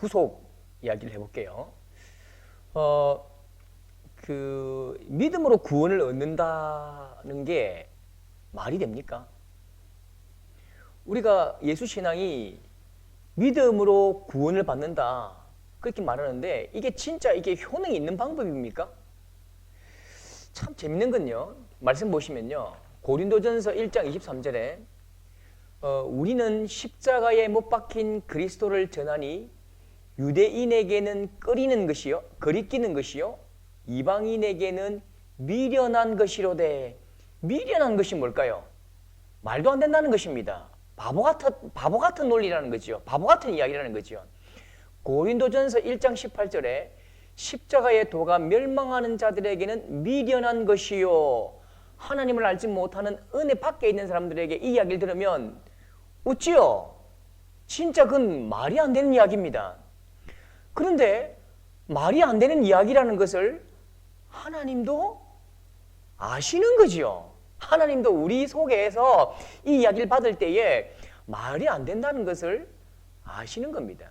구속 이야기를 해볼게요. 믿음으로 구원을 얻는다는 게 말이 됩니까? 우리가 예수 신앙이 믿음으로 구원을 받는다 그렇게 말하는데 이게 진짜 이게 효능이 있는 방법입니까? 참 재밌는 건요. 말씀 보시면요. 고린도전서 1장 23절에 우리는 십자가에 못 박힌 그리스도를 전하니 유대인에게는 거리끼는 것이요 이방인에게는 미련한 것이로되. 미련한 것이 뭘까요? 말도 안 된다는 것입니다. 바보 같은 논리라는 거죠. 바보 같은 이야기라는 거죠. 고린도전서 1장 18절에 십자가의 도가 멸망하는 자들에게는 미련한 것이요 하나님을 알지 못하는 은혜 밖에 있는 사람들에게 이 이야기를 들으면 웃지요. 진짜 그건 말이 안 되는 이야기입니다. 그런데 말이 안 되는 이야기라는 것을 하나님도 아시는 거지요. 하나님도 우리 속에서 이 이야기를 받을 때에 말이 안 된다는 것을 아시는 겁니다.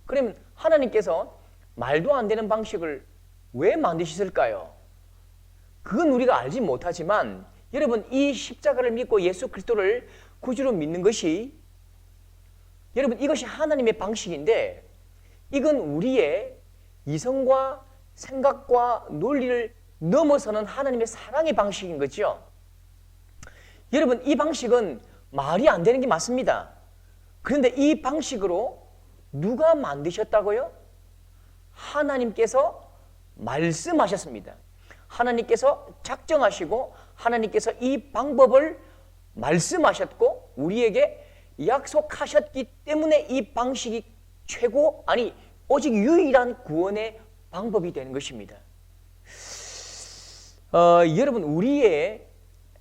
그러면 하나님께서 말도 안 되는 방식을 왜 만드셨을까요? 그건 우리가 알지 못하지만 여러분 이 십자가를 믿고 예수 그리스도를 구주로 믿는 것이 여러분 이것이 하나님의 방식인데 이건 우리의 이성과 생각과 논리를 넘어서는 하나님의 사랑의 방식인 거죠. 여러분 이 방식은 말이 안 되는 게 맞습니다. 그런데 이 방식으로 누가 만드셨다고요? 하나님께서 말씀하셨습니다. 하나님께서 작정하시고 하나님께서 이 방법을 말씀하셨고 우리에게 약속하셨기 때문에 이 방식이 최고 오직 유일한 구원의 방법이 되는 것입니다. 여러분 우리의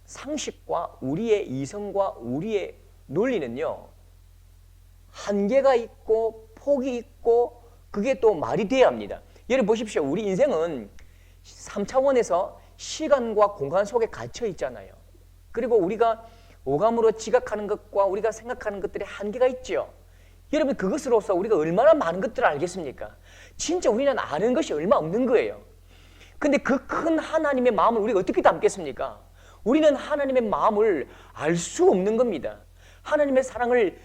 상식과 우리의 이성과 우리의 논리는요 한계가 있고 폭이 있고 그게 또 말이 돼야 합니다. 여러분 보십시오. 우리 인생은 3차원에서 시간과 공간 속에 갇혀 있잖아요. 그리고 우리가 오감으로 지각하는 것과 우리가 생각하는 것들의 한계가 있죠. 여러분 그것으로서 우리가 얼마나 많은 것들을 알겠습니까? 진짜 우리는 아는 것이 얼마 없는 거예요. 근데 그 큰 하나님의 마음을 우리가 어떻게 담겠습니까? 우리는 하나님의 마음을 알 수 없는 겁니다. 하나님의 사랑을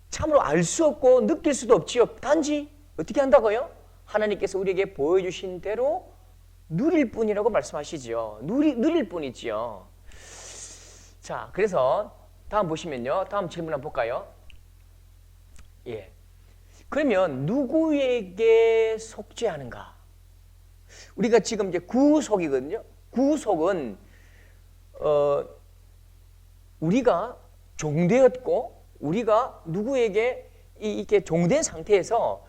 참으로 알 수 없고 느낄 수도 없지요. 단지 어떻게 한다고요? 하나님께서 우리에게 보여주신 대로 누릴 뿐이라고 말씀하시죠. 누릴 뿐이지요. 자, 그래서 다음 보시면요. 다음 질문 한번 볼까요? 예. 그러면 누구에게 속죄하는가? 우리가 지금 이제 구속이거든요. 구속은 우리가 종되었고 우리가 누구에게 이렇게 종된 상태에서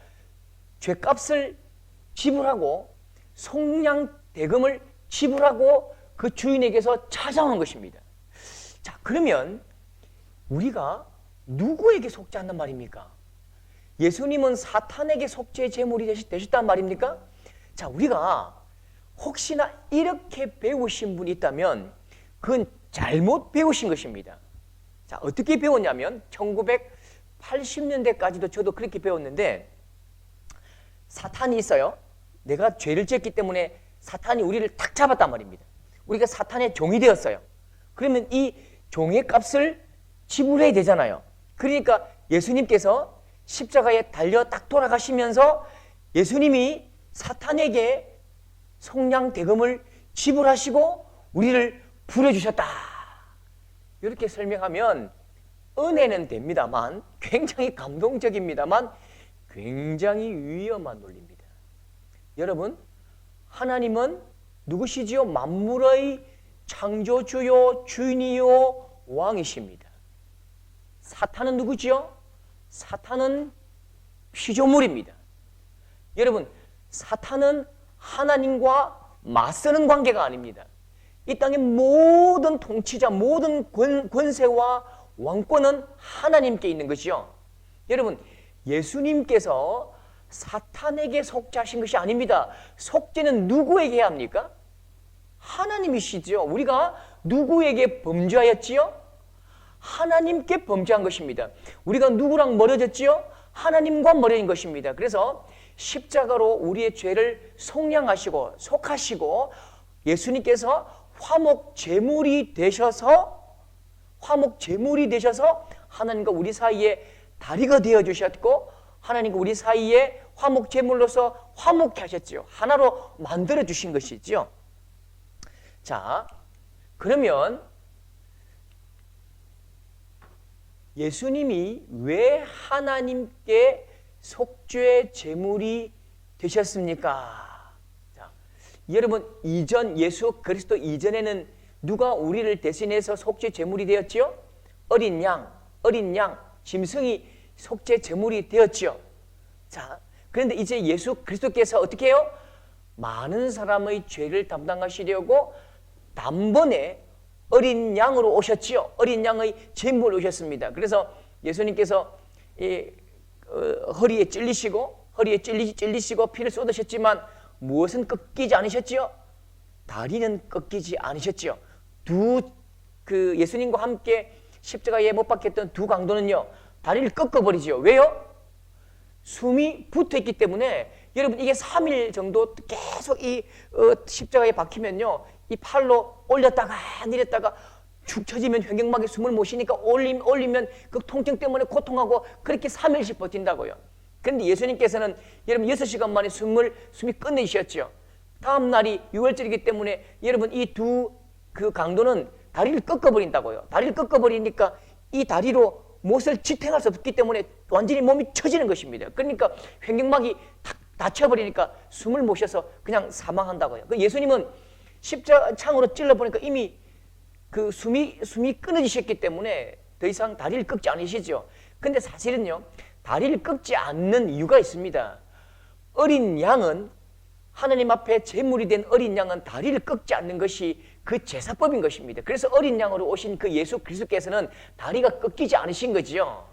죄값을 지불하고 속량 대금을 지불하고 그 주인에게서 찾아오는 것입니다. 자, 그러면 우리가 누구에게 속죄한단 말입니까? 예수님은 사탄에게 속죄의 제물이 되셨단 말입니까? 자, 우리가 혹시나 이렇게 배우신 분이 있다면 그건 잘못 배우신 것입니다. 자, 어떻게 배웠냐면 1980년대까지도 저도 그렇게 배웠는데 사탄이 있어요. 내가 죄를 지었기 때문에 사탄이 우리를 탁 잡았단 말입니다. 우리가 사탄의 종이 되었어요. 그러면 이 종의 값을 지불해야 되잖아요. 그러니까 예수님께서 십자가에 달려 딱 돌아가시면서 예수님이 사탄에게 속량 대금을 지불하시고 우리를 부려주셨다. 이렇게 설명하면 은혜는 됩니다만 굉장히 감동적입니다만 굉장히 위험한 논리입니다. 여러분, 하나님은 누구시지요? 만물의 창조주요 주인이요 왕이십니다. 사탄은 누구지요? 사탄은 피조물입니다. 여러분, 사탄은 하나님과 맞서는 관계가 아닙니다. 이 땅의 모든 통치자, 모든 권세와 왕권은 하나님께 있는 것이요. 여러분, 예수님께서 사탄에게 속죄하신 것이 아닙니다. 속죄는 누구에게 해야 합니까? 하나님이시죠. 우리가 누구에게 범죄하였지요? 하나님께 범죄한 것입니다. 우리가 누구랑 멀어졌지요? 하나님과 멀어진 것입니다. 그래서 십자가로 우리의 죄를 속량하시고 속하시고 예수님께서 화목 제물이 되셔서 하나님과 우리 사이에 다리가 되어 주셨고 하나님과 우리 사이에 화목 제물로서 화목케 하셨지요. 하나로 만들어 주신 것이죠. 자, 그러면 예수님이 왜 하나님께 속죄 제물이 되셨습니까? 자, 여러분 이전 예수 그리스도 이전에는 누가 우리를 대신해서 속죄 제물이 되었지요? 어린 양 짐승이 속죄 제물이 되었지요. 자, 그런데 이제 예수 그리스도께서 어떻게 해요? 많은 사람의 죄를 담당하시려고 단번에 어린 양으로 오셨지요. 어린 양의 제물로 오셨습니다. 그래서 예수님께서 허리에 찔리시고 피를 쏟으셨지만 무엇은 꺾이지 않으셨지요? 다리는 꺾이지 않으셨지요. 예수님과 함께 십자가에 못 박혔던 두 강도는요, 다리를 꺾어버리지요. 왜요? 숨이 붙어있기 때문에. 여러분 이게 3일 정도 계속 십자가에 박히면요, 이 팔로 올렸다가 내렸다가 축 처지면 횡격막에 숨을 못 쉬니까 올리면 그 통증 때문에 고통하고 그렇게 3일씩 버틴다고요. 그런데 예수님께서는 여러분 6시간 만에 숨이 끝내셨죠. 다음 날이 6월절이기 때문에 여러분 이 두 강도는 다리를 꺾어버린다고요. 다리를 꺾어버리니까 이 다리로 못을 지탱할 수 없기 때문에 완전히 몸이 처지는 것입니다. 그러니까 횡격막이 탁 닫혀버리니까 숨을 못 쉬어서 그냥 사망한다고요. 예수님은 십자가 창으로 찔러보니까 이미 그 숨이 끊어지셨기 때문에 더 이상 다리를 꺾지 않으시죠. 근데 사실은요, 다리를 꺾지 않는 이유가 있습니다. 어린 양은, 하나님 앞에 제물이 된 어린 양은 다리를 꺾지 않는 것이 그 제사법인 것입니다. 그래서 어린 양으로 오신 그 예수 그리스도께서는 다리가 꺾이지 않으신 거지요.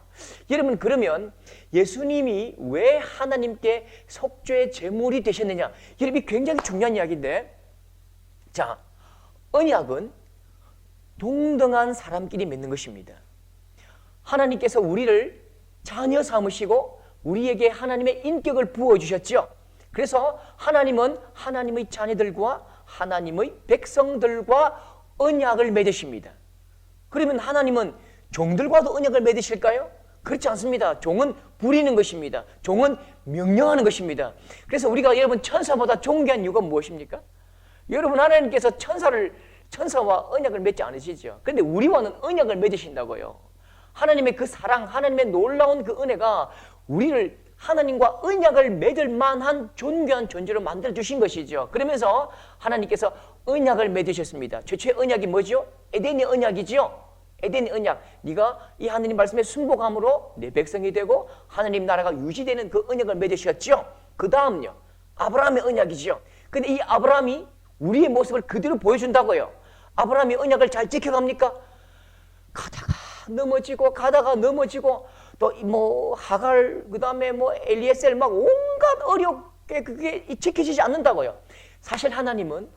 여러분, 그러면 예수님이 왜 하나님께 속죄 제물이 되셨느냐? 여러분, 이 굉장히 중요한 이야기인데, 자, 언약은 동등한 사람끼리 맺는 것입니다. 하나님께서 우리를 자녀 삼으시고 우리에게 하나님의 인격을 부어주셨죠. 그래서 하나님은 하나님의 자녀들과 하나님의 백성들과 언약을 맺으십니다. 그러면 하나님은 종들과도 언약을 맺으실까요? 그렇지 않습니다. 종은 부리는 것입니다. 종은 명령하는 것입니다. 그래서 우리가 여러분 천사보다 존귀한 이유가 무엇입니까? 여러분 하나님께서 천사와 언약을 맺지 않으시죠. 그런데 우리와는 언약을 맺으신다고요. 하나님의 그 사랑, 하나님의 놀라운 그 은혜가 우리를 하나님과 언약을 맺을 만한 존귀한 존재로 만들어 주신 것이죠. 그러면서 하나님께서 언약을 맺으셨습니다. 최초의 언약이 뭐죠? 에덴의 언약이죠. 에덴의 언약. 네가 이 하나님 말씀에 순복함으로 내 백성이 되고 하나님 나라가 유지되는 그 언약을 맺으셨죠. 그 다음요, 아브라함의 언약이죠. 근데 이 아브라함이 우리의 모습을 그대로 보여준다고요. 아브라함이 언약을 잘 지켜갑니까? 가다가 넘어지고 또 뭐 하갈, 그 다음에 뭐 엘리에셀 막 온갖 어렵게 그게 지켜지지 않는다고요. 사실 하나님은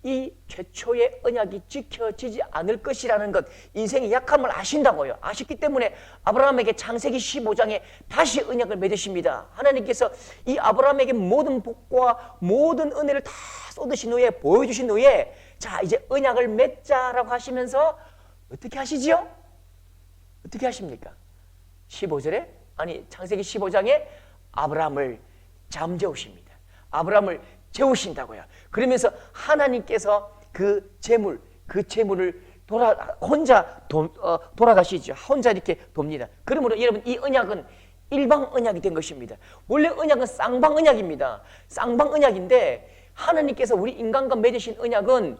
이 최초의 언약이 지켜지지 않을 것이라는 것, 인생의 약함을 아신다고요. 아셨기 때문에 아브라함에게 창세기 15장에 다시 언약을 맺으십니다. 하나님께서 이 아브라함에게 모든 복과 모든 은혜를 다 쏟으신 후에, 보여주신 후에, 자 이제 언약을 맺자라고 하시면서 어떻게 하시지요? 어떻게 하십니까? 15절에, 아니 창세기 15장에 아브라함을 잠재우십니다. 아브라함을 재우신다고요. 그러면서 하나님께서 그 재물을 혼자 돌아가시죠. 혼자 이렇게 돕니다. 그러므로 여러분 이 언약은 일방 언약이 된 것입니다. 원래 언약은 쌍방 언약입니다. 쌍방 언약인데 하나님께서 우리 인간과 맺으신 언약은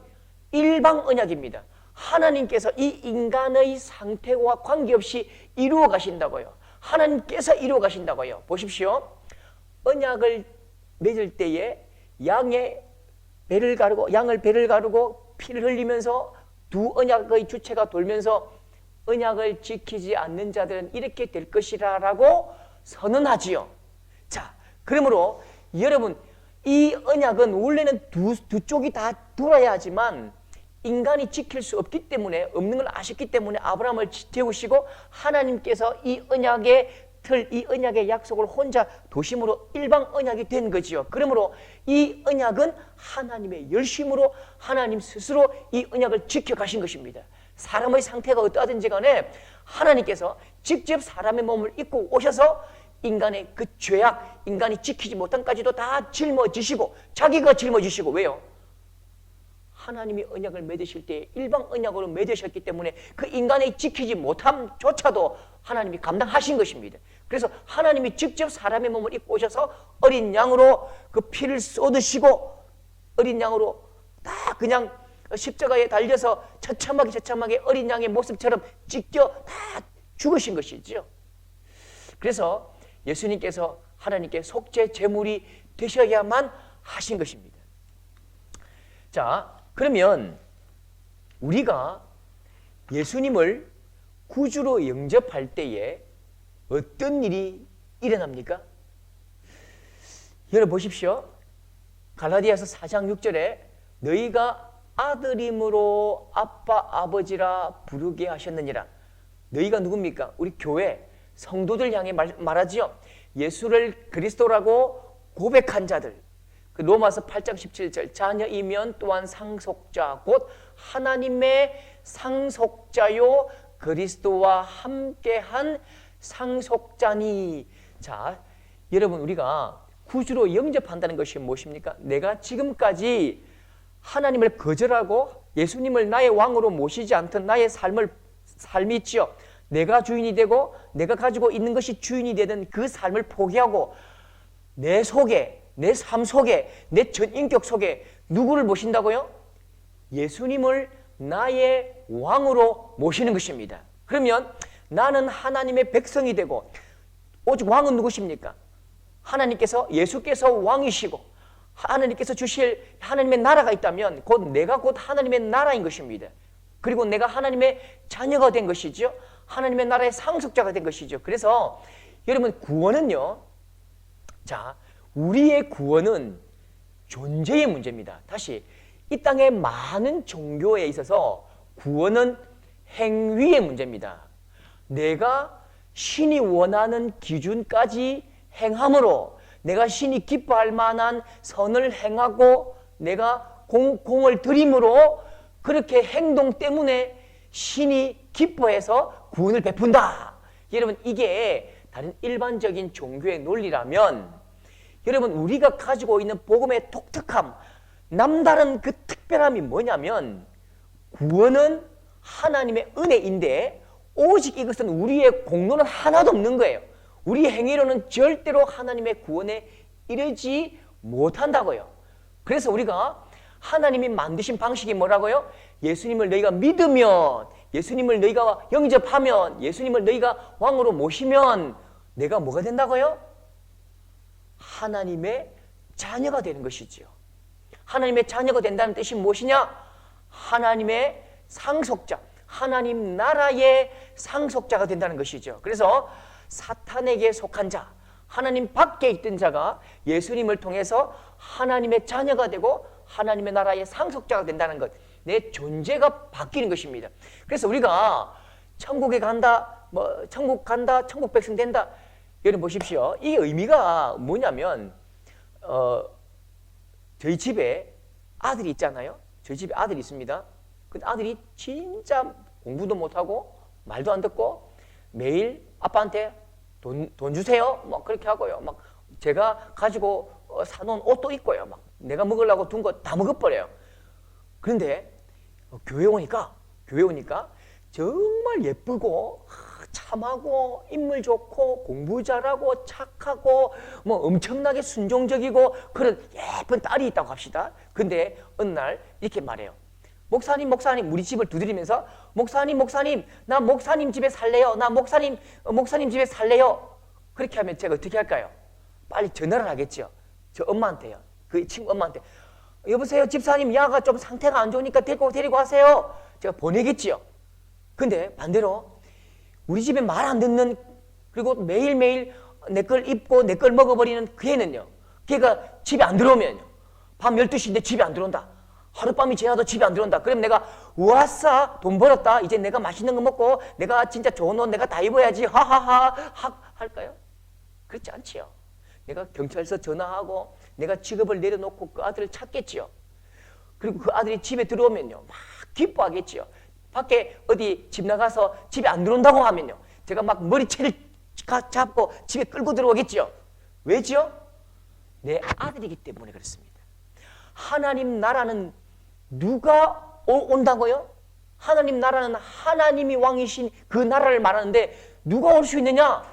일방 언약입니다. 하나님께서 이 인간의 상태와 관계없이 이루어 가신다고요. 하나님께서 이루어 가신다고요. 보십시오. 언약을 맺을 때에 양을 배를 가르고 피를 흘리면서 두 언약의 주체가 돌면서 언약을 지키지 않는 자들은 이렇게 될 것이라고 선언하지요. 자, 그러므로 여러분 이 언약은 원래는 두 쪽이 다 돌아야 하지만 인간이 지킬 수 없기 때문에, 없는 걸 아셨기 때문에 아브라함을 재우시고 하나님께서 이 언약의 붙을 이 언약의 약속을 혼자 도심으로 일방 언약이 된 거지요. 그러므로 이 언약은 하나님의 열심으로 하나님 스스로 이 언약을 지켜가신 것입니다. 사람의 상태가 어떠하든지 간에 하나님께서 직접 사람의 몸을 입고 오셔서 인간의 그 죄악, 인간이 지키지 못한까지도 다 짊어지시고 자기가 짊어지시고 왜요? 하나님이 언약을 맺으실 때 일방 언약으로 맺으셨기 때문에 그 인간의 지키지 못함조차도 하나님이 감당하신 것입니다. 그래서 하나님이 직접 사람의 몸을 입고 오셔서 어린 양으로 그 피를 쏟으시고 어린 양으로 다 그냥 십자가에 달려서 처참하게 어린 양의 모습처럼 직접 다 죽으신 것이죠. 그래서 예수님께서 하나님께 속죄 제물이 되셔야만 하신 것입니다. 자, 그러면 우리가 예수님을 구주로 영접할 때에 어떤 일이 일어납니까? 여러분 보십시오. 갈라디아서 4장 6절에 너희가 아들임으로 아빠 아버지라 부르게 하셨느니라. 너희가 누굽니까? 우리 교회 성도들 향해 말하지요. 예수를 그리스도라고 고백한 자들. 그 로마서 8장 17절 자녀이면 또한 상속자 곧 하나님의 상속자요 그리스도와 함께한 상속자니. 자, 여러분 우리가 구주로 영접한다는 것이 무엇입니까? 내가 지금까지 하나님을 거절하고 예수님을 나의 왕으로 모시지 않던 나의 삶이 있지요. 내가 주인이 되고 내가 가지고 있는 것이 주인이 되던 그 삶을 포기하고 내 속에, 내 삶 속에, 내 전인격 속에 누구를 모신다고요? 예수님을 나의 왕으로 모시는 것입니다. 그러면 나는 하나님의 백성이 되고 오직 왕은 누구십니까? 하나님께서 예수께서 왕이시고 하나님께서 주실 하나님의 나라가 있다면 내가 곧 하나님의 나라인 것입니다. 그리고 내가 하나님의 자녀가 된 것이죠. 하나님의 나라의 상속자가 된 것이죠. 그래서 여러분 구원은요. 자, 우리의 구원은 존재의 문제입니다. 다시 이 땅의 많은 종교에 있어서 구원은 행위의 문제입니다. 내가 신이 원하는 기준까지 행함으로 내가 신이 기뻐할 만한 선을 행하고 내가 공을 들임으로 그렇게 행동 때문에 신이 기뻐해서 구원을 베푼다. 여러분 이게 다른 일반적인 종교의 논리라면 여러분 우리가 가지고 있는 복음의 독특함, 남다른 그 특별함이 뭐냐면 구원은 하나님의 은혜인데 오직 이것은 우리의 공로는 하나도 없는 거예요. 우리 행위로는 절대로 하나님의 구원에 이르지 못한다고요. 그래서 우리가 하나님이 만드신 방식이 뭐라고요? 예수님을 너희가 믿으면, 예수님을 너희가 영접하면, 예수님을 너희가 왕으로 모시면 내가 뭐가 된다고요? 하나님의 자녀가 되는 것이지요. 하나님의 자녀가 된다는 뜻이 무엇이냐? 하나님의 상속자, 하나님 나라의 상속자가 된다는 것이죠. 그래서 사탄에게 속한 자, 하나님 밖에 있던 자가 예수님을 통해서 하나님의 자녀가 되고 하나님의 나라의 상속자가 된다는 것, 내 존재가 바뀌는 것입니다. 그래서 우리가 천국에 간다, 천국 간다, 천국 백성 된다. 여러분 보십시오. 이 의미가 뭐냐면 저희 집에 아들이 있잖아요. 저희 집에 아들이 있습니다. 그 아들이 진짜 공부도 못하고 말도 안 듣고 매일 아빠한테 돈 주세요. 막 그렇게 하고요. 막 제가 가지고 사놓은 옷도 입고요. 막 내가 먹으려고 둔 거 다 먹어버려요. 그런데 교회 오니까 정말 예쁘고 참하고 인물 좋고 공부 잘하고 착하고 뭐 엄청나게 순종적이고 그런 예쁜 딸이 있다고 합시다. 근데 어느 날 이렇게 말해요. 목사님 우리 집을 두드리면서 목사님 나 목사님 집에 살래요. 나 목사님 집에 살래요. 그렇게 하면 제가 어떻게 할까요? 빨리 전화를 하겠죠. 저 엄마한테요. 그 친구 엄마한테 여보세요 집사님 야가 좀 상태가 안 좋으니까 데리고 가세요. 제가 보내겠지요. 근데 반대로 우리 집에 말 안 듣는 그리고 매일매일 내 걸 입고 내 걸 먹어버리는 그 애는요. 걔가 집에 안 들어오면요. 밤 12시인데 집에 안 들어온다. 하룻밤이 지나도 집에 안 들어온다. 그럼 내가 우아싸 돈 벌었다. 이제 내가 맛있는 거 먹고 내가 진짜 좋은 옷 내가 다 입어야지. 하하하 할까요? 그렇지 않지요. 내가 경찰서 전화하고 내가 직업을 내려놓고 그 아들을 찾겠지요. 그리고 그 아들이 집에 들어오면요. 막 기뻐하겠지요. 밖에 어디 집 나가서 집에 안 들어온다고 하면요. 제가 막 머리채를 잡고 집에 끌고 들어오겠지요. 왜지요? 내 아들이기 때문에 그렇습니다. 하나님 나라는 누가 온다고요? 하나님 나라는 하나님이 왕이신 그 나라를 말하는데 누가 올 수 있느냐?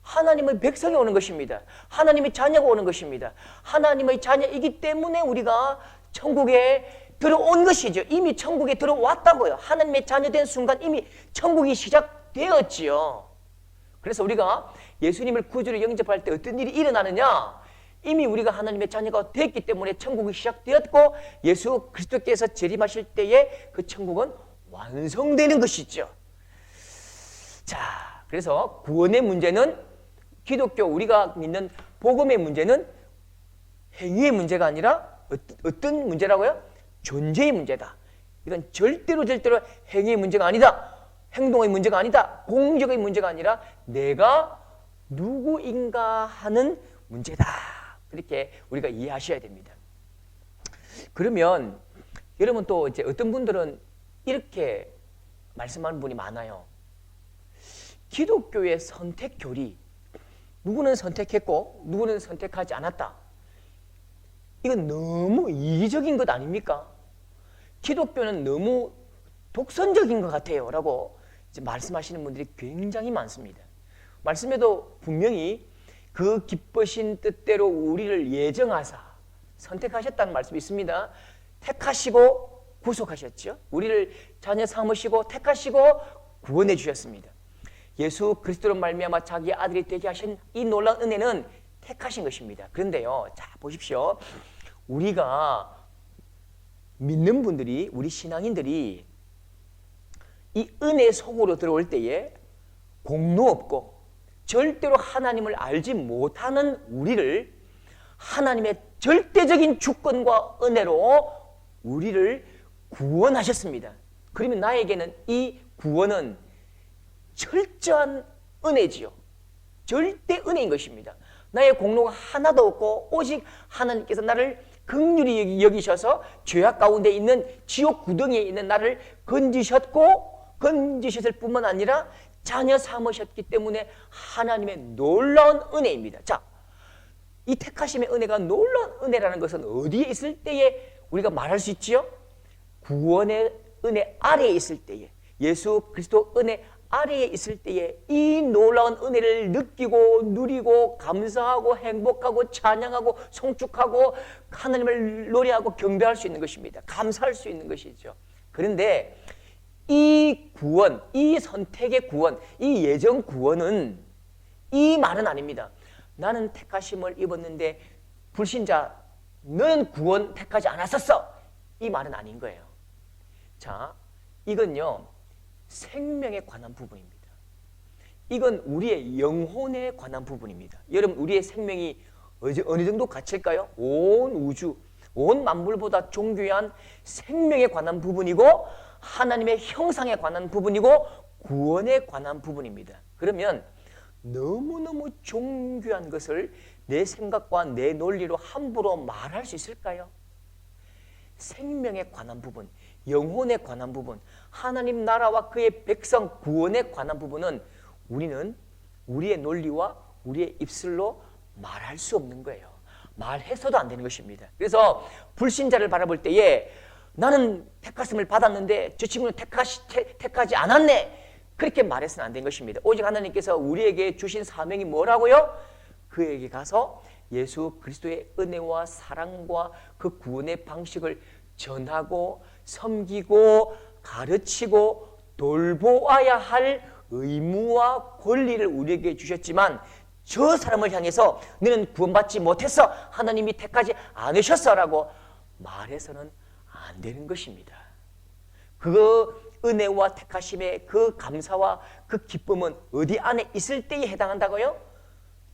하나님의 백성이 오는 것입니다. 하나님의 자녀가 오는 것입니다. 하나님의 자녀이기 때문에 우리가 천국에 들어온 것이죠. 이미 천국에 들어왔다고요. 하나님의 자녀된 순간 이미 천국이 시작되었지요. 그래서 우리가 예수님을 구주로 영접할 때 어떤 일이 일어나느냐? 이미 우리가 하나님의 자녀가 됐기 때문에 천국이 시작되었고 예수 그리스도께서 재림하실 때에 그 천국은 완성되는 것이죠. 자, 그래서 구원의 문제는 기독교 우리가 믿는 복음의 문제는 행위의 문제가 아니라 어떤 문제라고요? 존재의 문제다. 이건 절대로 행위의 문제가 아니다. 행동의 문제가 아니다. 공적의 문제가 아니라 내가 누구인가 하는 문제다. 그렇게 우리가 이해하셔야 됩니다. 그러면 여러분 또 이제 어떤 분들은 이렇게 말씀하는 분이 많아요. 기독교의 선택 교리, 누구는 선택했고 누구는 선택하지 않았다. 이건 너무 이기적인 것 아닙니까? 기독교는 너무 독선적인 것 같아요 라고 이제 말씀하시는 분들이 굉장히 많습니다. 말씀에도 분명히 그 기쁘신 뜻대로 우리를 예정하사 선택하셨다는 말씀이 있습니다. 택하시고 구속하셨죠. 우리를 자녀 삼으시고 택하시고 구원해 주셨습니다. 예수 그리스도로 말미암아 자기 아들이 되게 하신 이 놀라운 은혜는 택하신 것입니다. 그런데요, 자 보십시오. 우리가 믿는 분들이, 우리 신앙인들이 이 은혜 속으로 들어올 때에 공로 없고 절대로 하나님을 알지 못하는 우리를 하나님의 절대적인 주권과 은혜로 우리를 구원하셨습니다. 그러면 나에게는 이 구원은 철저한 은혜지요. 절대 은혜인 것입니다. 나의 공로가 하나도 없고 오직 하나님께서 나를 긍휼히 여기셔서 죄악 가운데 있는 지옥 구덩이에 있는 나를 건지셨을 뿐만 아니라 자녀 삼으셨기 때문에 하나님의 놀라운 은혜입니다. 자, 이 택하심의 은혜가 놀라운 은혜라는 것은 어디에 있을 때에 우리가 말할 수 있지요? 구원의 은혜 아래에 있을 때에, 예수 그리스도 은혜 아래에 있을 때에 이 놀라운 은혜를 느끼고 누리고 감사하고 행복하고 찬양하고 송축하고 하나님을 노래하고 경배할 수 있는 것입니다. 감사할 수 있는 것이죠. 그런데 이 구원, 이 선택의 구원, 이 예정 구원은 이 말은 아닙니다. 나는 택하심을 입었는데 불신자 너는 구원 택하지 않았었어. 이 말은 아닌 거예요. 자, 이건요 생명에 관한 부분입니다. 이건 우리의 영혼에 관한 부분입니다. 여러분 우리의 생명이 어느 정도 가치일까요? 온 우주, 온 만물보다 존귀한 생명에 관한 부분이고 하나님의 형상에 관한 부분이고 구원에 관한 부분입니다. 그러면 너무너무 존귀한 것을 내 생각과 내 논리로 함부로 말할 수 있을까요? 생명에 관한 부분, 영혼에 관한 부분, 하나님 나라와 그의 백성 구원에 관한 부분은 우리는 우리의 논리와 우리의 입술로 말할 수 없는 거예요. 말해서도 안 되는 것입니다. 그래서 불신자를 바라볼 때에 나는 택하심을 받았는데 저 친구는 택하지 않았네. 그렇게 말해서는 안 되는 것입니다. 오직 하나님께서 우리에게 주신 사명이 뭐라고요? 그에게 가서 예수 그리스도의 은혜와 사랑과 그 구원의 방식을 전하고 섬기고 가르치고 돌보아야 할 의무와 권리를 우리에게 주셨지만 저 사람을 향해서 너는 구원받지 못했어. 하나님이 택하지 않으셨어라고 말해서는 안 되는 것입니다. 그 은혜와 택하심의 그 감사와 그 기쁨은 어디 안에 있을 때에 해당한다고요?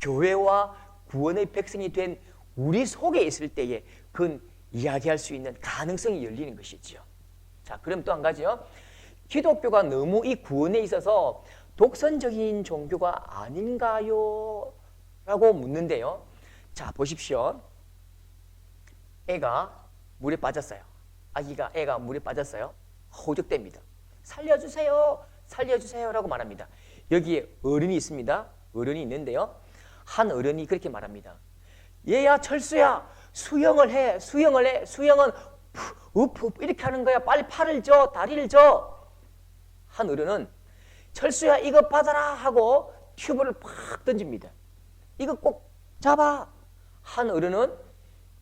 교회와 구원의 백성이 된 우리 속에 있을 때에 그건 이야기할 수 있는 가능성이 열리는 것이지요. 자, 그럼 또 한 가지요. 기독교가 너무 이 구원에 있어서 독선적인 종교가 아닌가요? 라고 묻는데요. 자, 보십시오. 애가 물에 빠졌어요. 애가 물에 빠졌어요. 호적됩니다. 살려주세요, 살려주세요 라고 말합니다. 여기에 어른이 있습니다. 어른이 있는데요. 한 어른이 그렇게 말합니다. 얘야, 철수야, 수영을 해. 수영은 우프 이렇게 하는 거야. 빨리 팔을 줘, 다리를 줘. 한 어른은 철수야, 이거 받아라 하고 튜브를 팍 던집니다. 이거 꼭 잡아. 한 어른은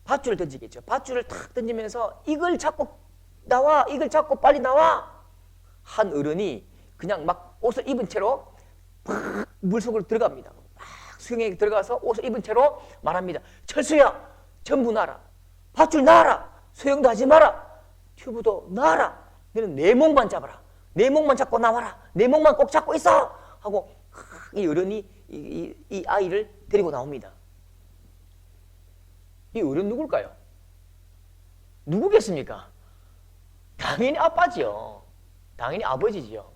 밧줄을 던지겠죠. 밧줄을 탁 던지면서 이걸 잡고 나와, 이걸 잡고 빨리 나와. 한 어른이 그냥 막 옷을 입은 채로 팍 물속으로 들어갑니다. 막 수영에 들어가서 옷을 입은 채로 말합니다. 철수야, 전부 놔라. 밧줄 놔라. 수영도 하지 마라. 튜브도 놔라. 너는 내 목만 잡아라. 내 목만 잡고 나와라. 내 목만 꼭 잡고 있어. 하고 이 어른이 이 아이를 데리고 나옵니다. 이 어른 누굴까요? 누구겠습니까? 당연히 아빠지요. 당연히 아버지지요.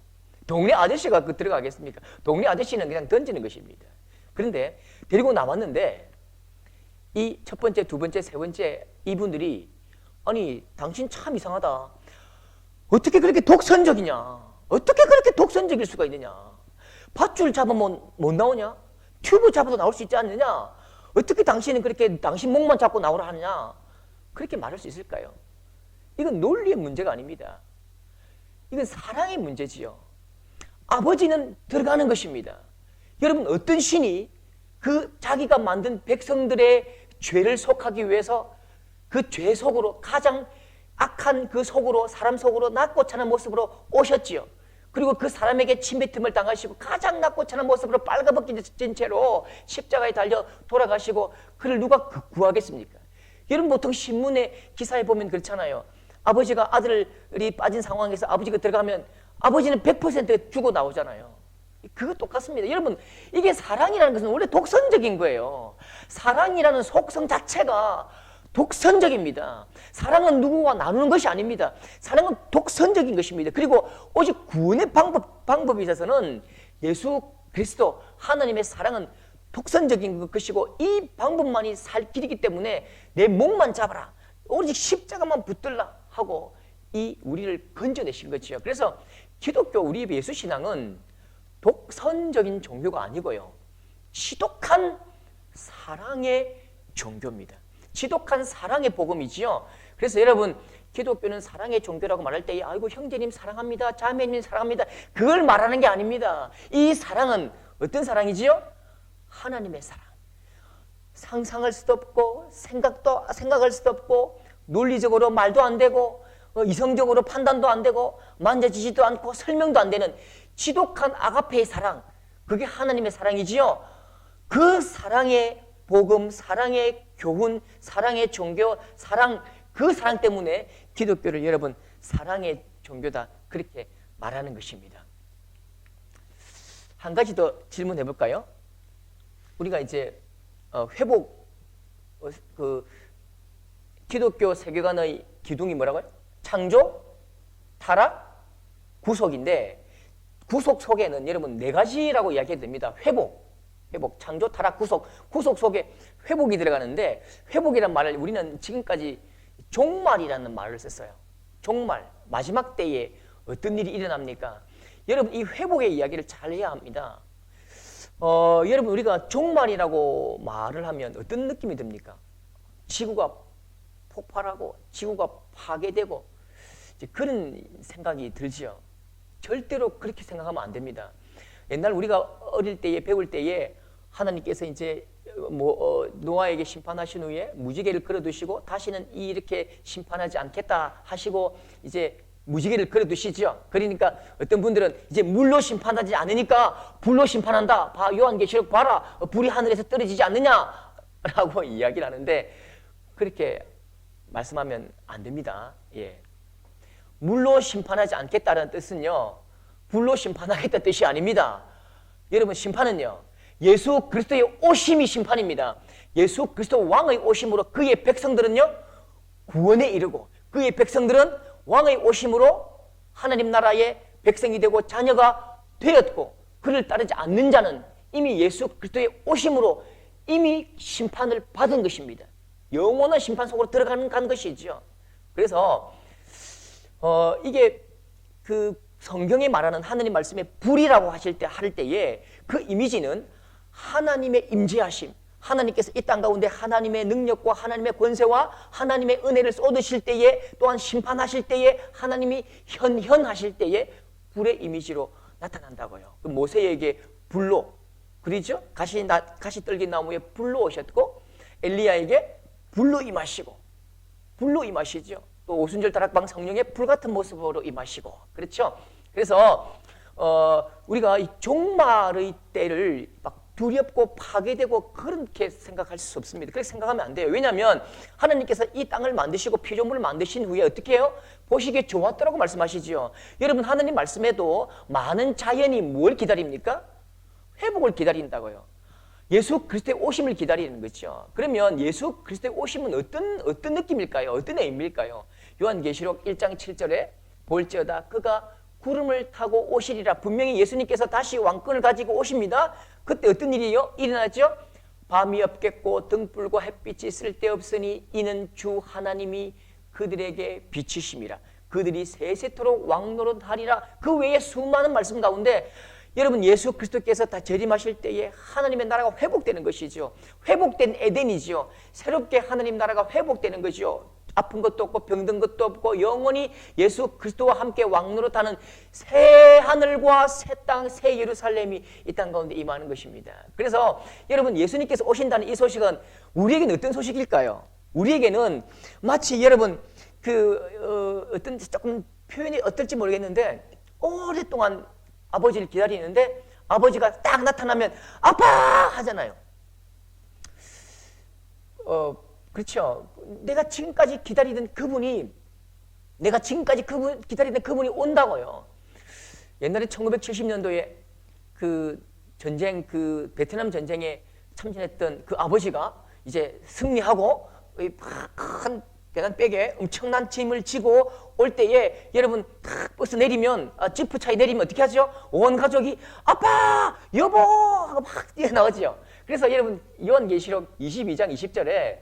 동네 아저씨가 들어가겠습니까? 동네 아저씨는 그냥 던지는 것입니다. 그런데 데리고 나왔는데 이 첫 번째, 두 번째, 세 번째 이분들이 아니, 당신 참 이상하다. 어떻게 그렇게 독선적이냐? 어떻게 그렇게 독선적일 수가 있느냐? 밧줄 잡으면 못 나오냐? 튜브 잡아도 나올 수 있지 않느냐? 어떻게 당신은 그렇게 당신 목만 잡고 나오라 하느냐? 그렇게 말할 수 있을까요? 이건 논리의 문제가 아닙니다. 이건 사랑의 문제지요. 아버지는 들어가는 것입니다. 여러분, 어떤 신이 그 자기가 만든 백성들의 죄를 속하기 위해서 그 죄 속으로 가장 악한 그 속으로 사람 속으로 낮고 찬한 모습으로 오셨지요. 그리고 그 사람에게 침뱉음을 당하시고 가장 낮고 찬한 모습으로 빨가벗긴 채로 십자가에 달려 돌아가시고 그를 누가 구하겠습니까? 여러분, 보통 신문에 기사에 보면 그렇잖아요. 아버지가 아들이 빠진 상황에서 아버지가 들어가면 아버지는 100% 죽어 나오잖아요. 그거 똑같습니다. 여러분, 이게 사랑이라는 것은 원래 독선적인 거예요. 사랑이라는 속성 자체가 독선적입니다. 사랑은 누구와 나누는 것이 아닙니다. 사랑은 독선적인 것입니다. 그리고 오직 구원의 방법에 있어서는 예수 그리스도 하나님의 사랑은 독선적인 것이고 이 방법만이 살 길이기 때문에 내 목만 잡아라. 오직 십자가만 붙들라 하고 이 우리를 건져내신 거지요. 그래서 기독교 우리 예수 신앙은 독선적인 종교가 아니고요. 지독한 사랑의 종교입니다. 지독한 사랑의 복음이지요. 그래서 여러분, 기독교는 사랑의 종교라고 말할 때 아이고 형제님 사랑합니다. 자매님 사랑합니다. 그걸 말하는 게 아닙니다. 이 사랑은 어떤 사랑이지요? 하나님의 사랑. 상상할 수도 없고 생각할 수도 없고 논리적으로 말도 안 되고 이성적으로 판단도 안 되고 만져지지도 않고 설명도 안 되는 지독한 아가페의 사랑. 그게 하나님의 사랑이지요. 그 사랑의 복음, 사랑의 교훈, 사랑의 종교, 그 사랑 때문에 기독교를 여러분 사랑의 종교다 그렇게 말하는 것입니다. 한 가지 더 질문해 볼까요? 우리가 이제 회복 기독교 세계관의 기둥이 뭐라고요? 창조, 타락, 구속인데 구속 속에는 여러분 네 가지라고 이야기해도 됩니다. 회복, 창조, 타락, 구속 속에 회복이 들어가는데 회복이란 말을 우리는 지금까지 종말이라는 말을 썼어요. 종말, 마지막 때에 어떤 일이 일어납니까? 여러분 이 회복의 이야기를 잘 해야 합니다. 여러분 우리가 종말이라고 말을 하면 어떤 느낌이 듭니까? 지구가 폭발하고 지구가 파괴되고 이제 그런 생각이 들지요. 절대로 그렇게 생각하면 안 됩니다. 옛날 우리가 어릴 때에 배울 때에 하나님께서 이제 노아에게 심판하신 후에 무지개를 걸어두시고 다시는 이렇게 심판하지 않겠다 하시고 이제 무지개를 걸어두시죠. 그러니까 어떤 분들은 이제 물로 심판하지 않으니까 불로 심판한다. 요한계시록 봐라. 불이 하늘에서 떨어지지 않느냐라고 이야기를 하는데 그렇게 말씀하면 안 됩니다. 예. 물로 심판하지 않겠다는 뜻은요. 불로 심판하겠다는 뜻이 아닙니다. 여러분 심판은요. 예수 그리스도의 오심이 심판입니다. 예수 그리스도 왕의 오심으로 그의 백성들은요. 구원에 이르고 그의 백성들은 왕의 오심으로 하나님 나라의 백성이 되고 자녀가 되었고 그를 따르지 않는 자는 이미 예수 그리스도의 오심으로 이미 심판을 받은 것입니다. 영원한 심판 속으로 들어가는 것이죠. 그래서 이게 그 성경에 말하는 하나님 말씀의 불이라고 할 때에 그 이미지는 하나님의 임재하심, 하나님께서 이 땅 가운데 하나님의 능력과 하나님의 권세와 하나님의 은혜를 쏟으실 때에 또한 심판하실 때에 하나님이 현현하실 때에 불의 이미지로 나타난다고요. 그 모세에게 불로 그러죠? 가시 떨긴 나무에 불로 오셨고 엘리야에게 불로 임하시고 불로 임하시죠. 또 오순절 다락방 성령의 불같은 모습으로 임하시고 그렇죠? 그래서 우리가 이 종말의 때를 막 두렵고 파괴되고 그렇게 생각할 수 없습니다. 그렇게 생각하면 안 돼요. 왜냐하면 하나님께서 이 땅을 만드시고 피조물을 만드신 후에 어떻게 해요? 보시기에 좋았더라고 말씀하시죠. 여러분 하나님 말씀에도 많은 자연이 뭘 기다립니까? 회복을 기다린다고요. 예수 그리스도의 오심을 기다리는 거죠. 그러면 예수 그리스도의 오심은 어떤 느낌일까요? 어떤 의미일까요? 요한계시록 1장 7절에 볼지어다 그가 구름을 타고 오시리라. 분명히 예수님께서 다시 왕권을 가지고 오십니다. 그때 어떤 일이요? 일어나죠? 밤이 없겠고 등불과 햇빛이 쓸데없으니 이는 주 하나님이 그들에게 비치심이라. 그들이 세세토록 왕노릇하리라. 그 외에 수많은 말씀 가운데 여러분 예수 그리스도께서 다 재림하실 때에 하나님의 나라가 회복되는 것이죠. 회복된 에덴이죠. 새롭게 하나님 나라가 회복되는 거죠. 아픈 것도 없고 병든 것도 없고 영원히 예수 그리스도와 함께 왕노릇하는 새 하늘과 새 땅, 새 예루살렘이 이 땅 가운데 임하는 것입니다. 그래서 여러분 예수님께서 오신다는 이 소식은 우리에게는 어떤 소식일까요? 우리에게는 마치 여러분 어떤 조금 표현이 어떨지 모르겠는데 오랫동안 아버지를 기다리는데 아버지가 딱 나타나면 아빠 하잖아요. 그렇죠. 내가 지금까지 기다리던 그분이 기다리던 그분이 온다고요. 옛날에 1970년도에 그 전쟁 베트남 전쟁에 참전했던 그 아버지가 이제 승리하고 큰 대단 백에 엄청난 짐을 지고 올 때에 여러분 탁 버스 내리면 지프 차에 내리면 어떻게 하죠? 온 가족이 아빠 여보 하고 막 뛰어나오죠. 그래서 여러분 요한계시록 22장 20절에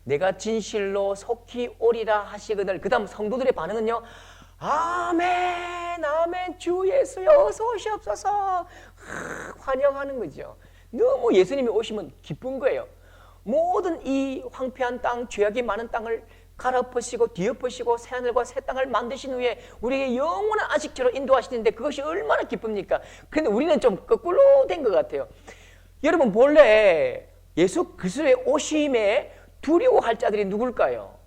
내가 진실로 속히 오리라 하시거늘 그 다음 성도들의 반응은요. 아멘 아멘 주 예수여 어서 오시옵소서 환영하는 거죠. 너무 예수님이 오시면 기쁜 거예요. 모든 이 황폐한 땅 죄악이 많은 땅을 갈아엎으시고 뒤엎으시고 새하늘과 새 땅을 만드신 후에 우리에게 영원한 안식처로 인도하시는데 그것이 얼마나 기쁩니까? 그런데 우리는 좀 거꾸로 된 것 같아요. 여러분 본래 예수 그리스도의 오심에 두려워할 자들이 누굴까요?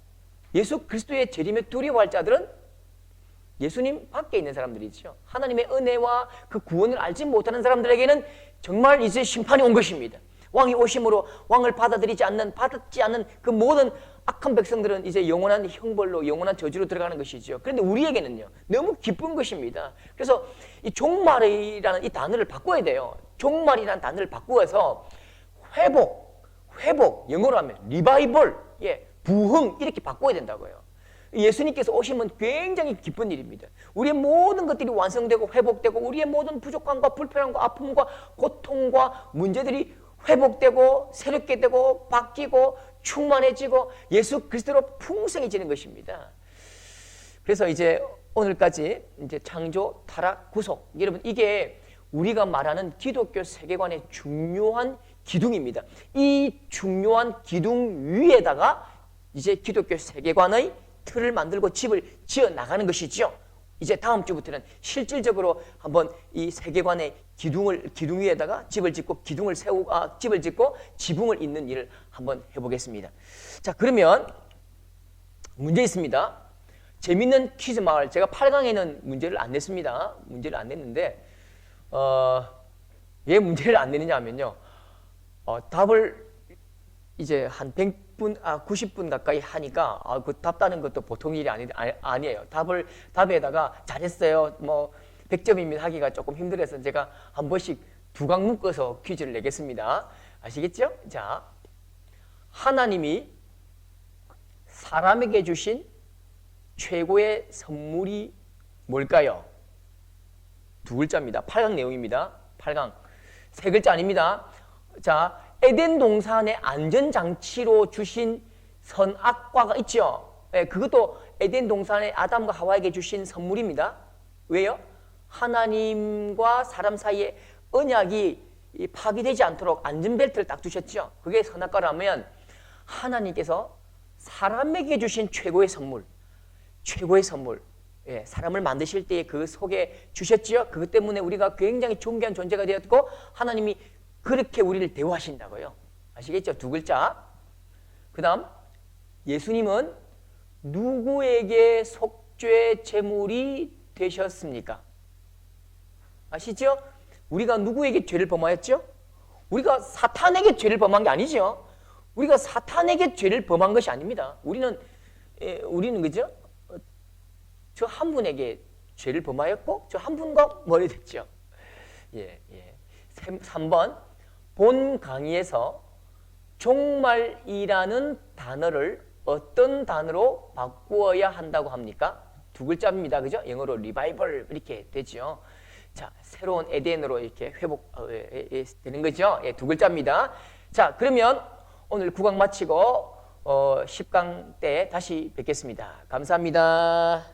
예수 그리스도의 재림에 두려워할 자들은 예수님 밖에 있는 사람들이죠. 하나님의 은혜와 그 구원을 알지 못하는 사람들에게는 정말 이제 심판이 온 것입니다. 왕이 오심으로 왕을 받지 않는 그 모든 악한 백성들은 이제 영원한 형벌로 영원한 저주로 들어가는 것이죠. 그런데 우리에게는요 너무 기쁜 것입니다. 그래서 이 종말이라는 이 단어를 바꿔야 돼요. 종말이라는 단어를 바꾸어서 회복 영어로 하면 리바이벌 부흥 이렇게 바꿔야 된다고요. 예수님께서 오시면 굉장히 기쁜 일입니다. 우리의 모든 것들이 완성되고 회복되고 우리의 모든 부족함과 불편함과 아픔과 고통과 문제들이 회복되고 새롭게 되고 바뀌고 충만해지고 예수 그리스도로 풍성해지는 것입니다. 그래서 이제 오늘까지 이제 창조, 타락, 구속 여러분 이게 우리가 말하는 기독교 세계관의 중요한 기둥입니다. 이 중요한 기둥 위에다가 이제 기독교 세계관의 틀을 만들고 집을 지어 나가는 것이죠. 이제 다음 주부터는 실질적으로 한번 이 세계관의 기둥 위에다가 집을 짓고 집을 짓고 지붕을 잇는 일을 한번 해보겠습니다. 자, 그러면 문제 있습니다. 재밌는 퀴즈 마을. 제가 8강에는 문제를 안 냈습니다. 문제를 안 냈는데 왜 문제를 안 내느냐 하면요. 답을 이제 한 100분, 90분 가까이 하니까 그 답 따는 것도 보통 일이 아니에요. 답에다가 잘했어요. 뭐 100점입니다 하기가 조금 힘들어서 제가 한 번씩 두 강 묶어서 퀴즈를 내겠습니다. 아시겠죠? 자, 하나님이 사람에게 주신 최고의 선물이 뭘까요? 두 글자입니다. 8강 내용입니다. 8강. 세 글자 아닙니다. 자, 에덴 동산의 안전장치로 주신 선악과가 있죠. 예, 그것도 에덴 동산의 아담과 하와에게 주신 선물입니다. 왜요? 하나님과 사람 사이에 언약이 파괴되지 않도록 안전벨트를 딱 두셨죠. 그게 선악과라면 하나님께서 사람에게 주신 최고의 선물, 최고의 선물, 예, 사람을 만드실 때에 그 속에 주셨지요. 그것 때문에 우리가 굉장히 존귀한 존재가 되었고 하나님이 그렇게 우리를 대우하신다고요. 아시겠죠? 두 글자. 그 다음 예수님은 누구에게 속죄 제물이 되셨습니까? 아시죠? 우리가 누구에게 죄를 범하였죠? 우리가 사탄에게 죄를 범한 게 아니죠. 우리가 사탄에게 죄를 범한 것이 아닙니다. 우리는 그죠? 저 한 분에게 죄를 범하였고 저 한 분과 멀리 됐죠. 예. 3번 본 강의에서 종말이라는 단어를 어떤 단어로 바꾸어야 한다고 합니까? 두 글자입니다. 그죠? 영어로 리바이벌 이렇게 되죠. 자, 새로운 에덴으로 이렇게 회복되는 거죠. 예, 두 글자입니다. 자, 그러면 오늘 9강 마치고 10강 때 다시 뵙겠습니다. 감사합니다.